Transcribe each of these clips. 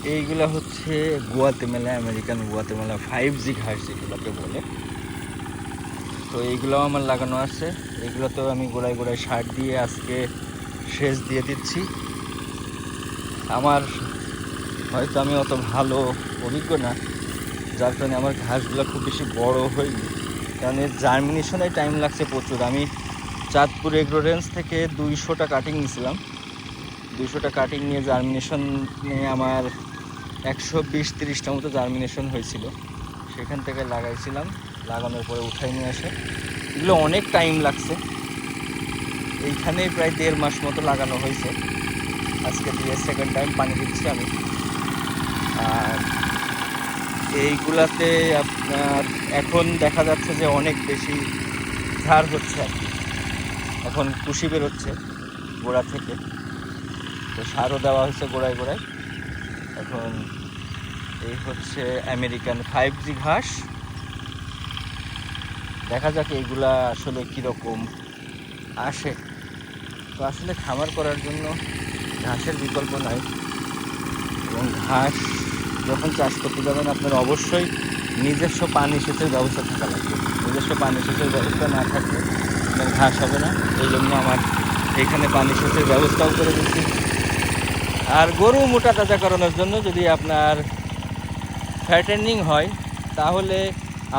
এইগুলা হচ্ছে Guatemala, American Guatemala 5G ঘাস যেগুলোকে বলে। তো এইগুলোও আমার লাগানো আছে। এগুলোতেও আমি গোড়ায় গোড়ায় সার দিয়ে আজকে সেচ দিয়ে দিচ্ছি। আমার হয়তো আমি অত ভালো অভিজ্ঞ না, যার কারণে আমার ঘাসগুলো খুব বেশি বড় হয়নি, কারণ এর জার্মিনেশনে টাইম লাগছে প্রচুর। আমি চাঁদপুর এগ্রো রেঞ্জ থেকে 200টা কাটিং নিয়েছিলাম। 200টা কাটিং নিয়ে জার্মিনেশন নিয়ে আমার 120-30টা মতো জার্মিনেশন হয়েছিল। সেখান থেকে লাগাইছিলাম, লাগানোর পরে উঠাই নিয়ে আসে। এগুলো অনেক টাইম লাগছে। এইখানেই প্রায় 1.5 মাস মতো লাগানো হয়েছে। আজকে দিয়ে সেকেন্ড টাইম পানি দিচ্ছি আমি। আর এইগুলাতে আপনার এখন দেখা যাচ্ছে যে অনেক বেশি ঝাড় হচ্ছে আর কি। এখন কুশি বেরোচ্ছে গোড়া থেকে, তো সারও দেওয়া হয়েছে গোড়ায় গোড়ায়। এখন এই হচ্ছে আমেরিকান 5G ঘাস। দেখা যাক এইগুলা আসলে কীরকম আসে। তো আসলে খামার করার জন্য ঘাসের বিকল্প নাই, এবং ঘাস যখন চাষ করতে যাবেন আপনার অবশ্যই নিজস্ব পানি সেচের ব্যবস্থা থাকা লাগবে। নিজস্ব পানি সেচের ব্যবস্থা না থাকলে আপনার ঘাস হবে না। এই জন্য আমার এখানে পানি সেচের ব্যবস্থাও করে দিচ্ছি। আর গরু মোটা তাজা করানোর জন্য যদি আপনার ফ্যাটেনিং হয়, তাহলে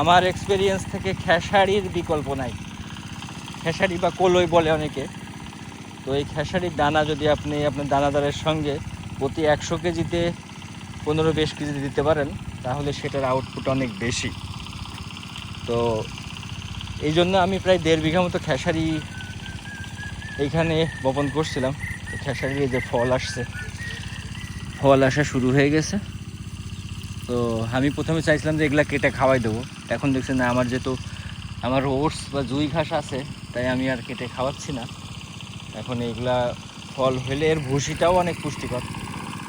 আমার এক্সপেরিয়েন্স থেকে খেসারির বিকল্প নাই। খেসারি বা কলই বলে অনেকে। তো এই খেসারির দানা যদি আপনি আপনার দানাদারের সঙ্গে প্রতি 100 কেজিতে 15-20 কেজি দিতে পারেন, তাহলে সেটার আউটপুট অনেক বেশি। তো এই জন্য আমি প্রায় 1.5 বিঘা মতো খেসারি এইখানে বপন করছিলাম। খেসারির যে ফল আসছে, ফল আসা শুরু হয়ে গেছে। তো আমি প্রথমে চাইছিলাম যে এগুলা কেটে খাওয়াই দেবো। এখন দেখছি না, আমার যেহেতু আমার ওটস বা জুই ঘাস আছে, তাই আমি আর কেটে খাওয়াচ্ছি না। এখন এইগুলা ফল হলে এর ভুসিটাও অনেক পুষ্টিকর।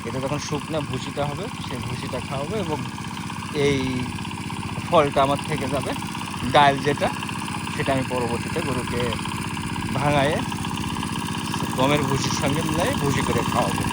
এটা যখন শুকনো ভুসিটা হবে, সেই ভুসিটা খাওয়াবো, এবং এই ফলটা আমার থেকে যাবে। ডাল যেটা, সেটা আমি পরবর্তীতে গরুকে ভাঙায়ে গমের ভুসির সঙ্গে মিলাই ভুসি করে খাওয়াবো।